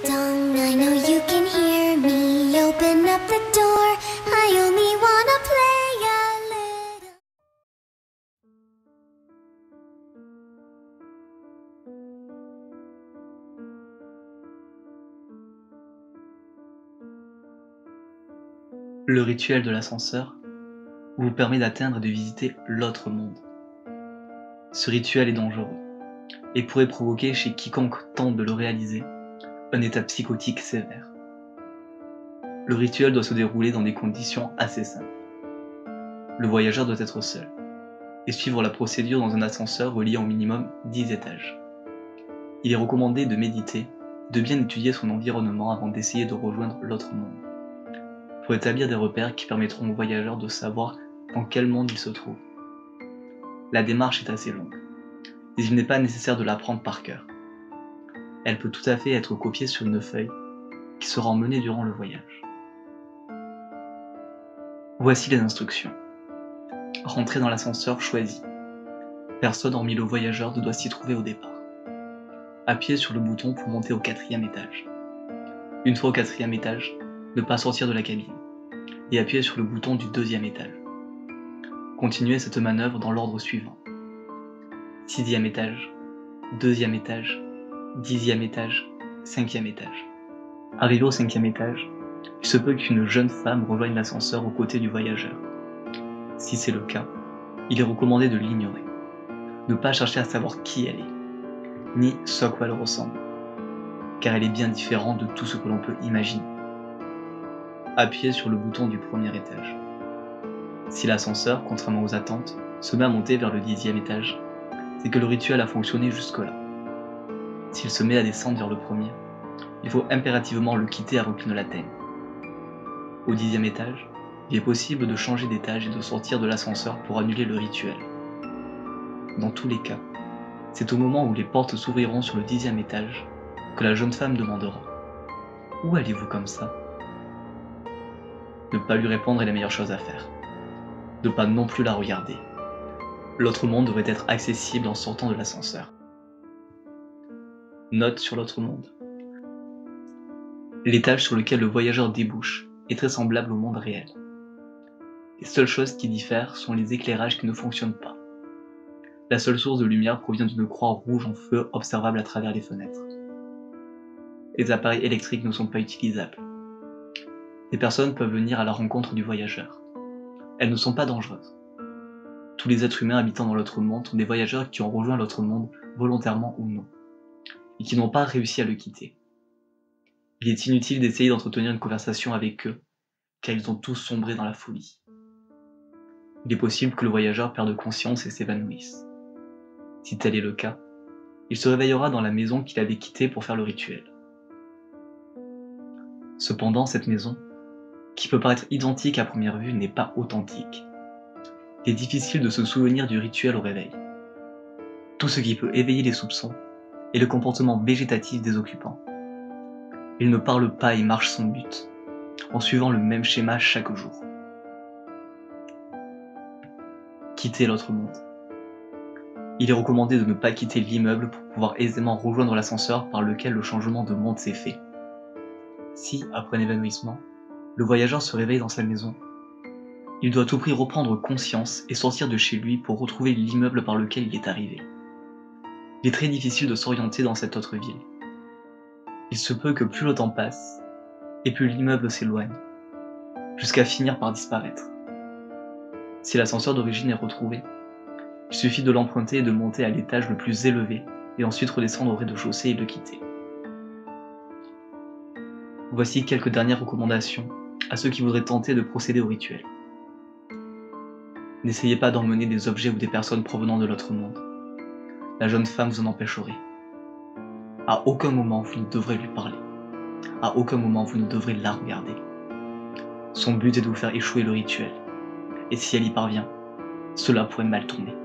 Dong, I know you can hear me. Open up the door. I only wanna play a little. Le rituel de l'ascenseur vous permet d'atteindre et de visiter l'autre monde. Ce rituel est dangereux et pourrait provoquer chez quiconque tente de le réaliser un état psychotique sévère. Le rituel doit se dérouler dans des conditions assez simples. Le voyageur doit être seul et suivre la procédure dans un ascenseur relié au minimum 10 étages. Il est recommandé de méditer, de bien étudier son environnement avant d'essayer de rejoindre l'autre monde, pour établir des repères qui permettront au voyageur de savoir dans quel monde il se trouve. La démarche est assez longue, mais il n'est pas nécessaire de l'apprendre par cœur. Elle peut tout à fait être copiée sur une feuille qui sera emmenée durant le voyage. Voici les instructions. Rentrez dans l'ascenseur choisi. Personne hormis le voyageur ne doit s'y trouver au départ. Appuyez sur le bouton pour monter au 4e étage. Une fois au 4e étage, ne pas sortir de la cabine et appuyez sur le bouton du 2e étage. Continuez cette manœuvre dans l'ordre suivant. 6e étage, 2e étage, 10e étage, 5e étage. Arrivé au 5e étage, il se peut qu'une jeune femme rejoigne l'ascenseur aux côtés du voyageur. Si c'est le cas, il est recommandé de l'ignorer. Ne pas chercher à savoir qui elle est, ni ce à quoi elle ressemble, car elle est bien différente de tout ce que l'on peut imaginer. Appuyez sur le bouton du 1er étage. Si l'ascenseur, contrairement aux attentes, se met à monter vers le 10e étage, c'est que le rituel a fonctionné jusque-là. S'il se met à descendre vers le 1er, il faut impérativement le quitter avant qu'il ne l'atteigne. Au 10e étage, il est possible de changer d'étage et de sortir de l'ascenseur pour annuler le rituel. Dans tous les cas, c'est au moment où les portes s'ouvriront sur le 10e étage que la jeune femme demandera « Où allez-vous comme ça ?» Ne pas lui répondre est la meilleure chose à faire. Ne pas non plus la regarder. L'autre monde devrait être accessible en sortant de l'ascenseur. Note sur l'autre monde. L'étage sur lequel le voyageur débouche est très semblable au monde réel. Les seules choses qui diffèrent sont les éclairages qui ne fonctionnent pas. La seule source de lumière provient d'une croix rouge en feu observable à travers les fenêtres. Les appareils électriques ne sont pas utilisables. Les personnes peuvent venir à la rencontre du voyageur. Elles ne sont pas dangereuses. Tous les êtres humains habitant dans l'autre monde sont des voyageurs qui ont rejoint l'autre monde volontairement ou non, et qui n'ont pas réussi à le quitter. Il est inutile d'essayer d'entretenir une conversation avec eux, car ils ont tous sombré dans la folie. Il est possible que le voyageur perde conscience et s'évanouisse. Si tel est le cas, il se réveillera dans la maison qu'il avait quittée pour faire le rituel. Cependant, cette maison, qui peut paraître identique à première vue, n'est pas authentique. Il est difficile de se souvenir du rituel au réveil. Tout ce qui peut éveiller les soupçons est le comportement végétatif des occupants. Ils ne parlent pas et marchent sans but, en suivant le même schéma chaque jour. Quitter l'autre monde. Il est recommandé de ne pas quitter l'immeuble pour pouvoir aisément rejoindre l'ascenseur par lequel le changement de monde s'est fait. Si, après un évanouissement, le voyageur se réveille dans sa maison, il doit à tout prix reprendre conscience et sortir de chez lui pour retrouver l'immeuble par lequel il est arrivé. Il est très difficile de s'orienter dans cette autre ville. Il se peut que plus le temps passe, et plus l'immeuble s'éloigne, jusqu'à finir par disparaître. Si l'ascenseur d'origine est retrouvé, il suffit de l'emprunter et de monter à l'étage le plus élevé, et ensuite redescendre au rez-de-chaussée et le quitter. Voici quelques dernières recommandations à ceux qui voudraient tenter de procéder au rituel. N'essayez pas d'emmener des objets ou des personnes provenant de l'autre monde. La jeune femme vous en empêcherait. À aucun moment vous ne devrez lui parler. À aucun moment vous ne devrez la regarder. Son but est de vous faire échouer le rituel. Et si elle y parvient, cela pourrait mal tourner.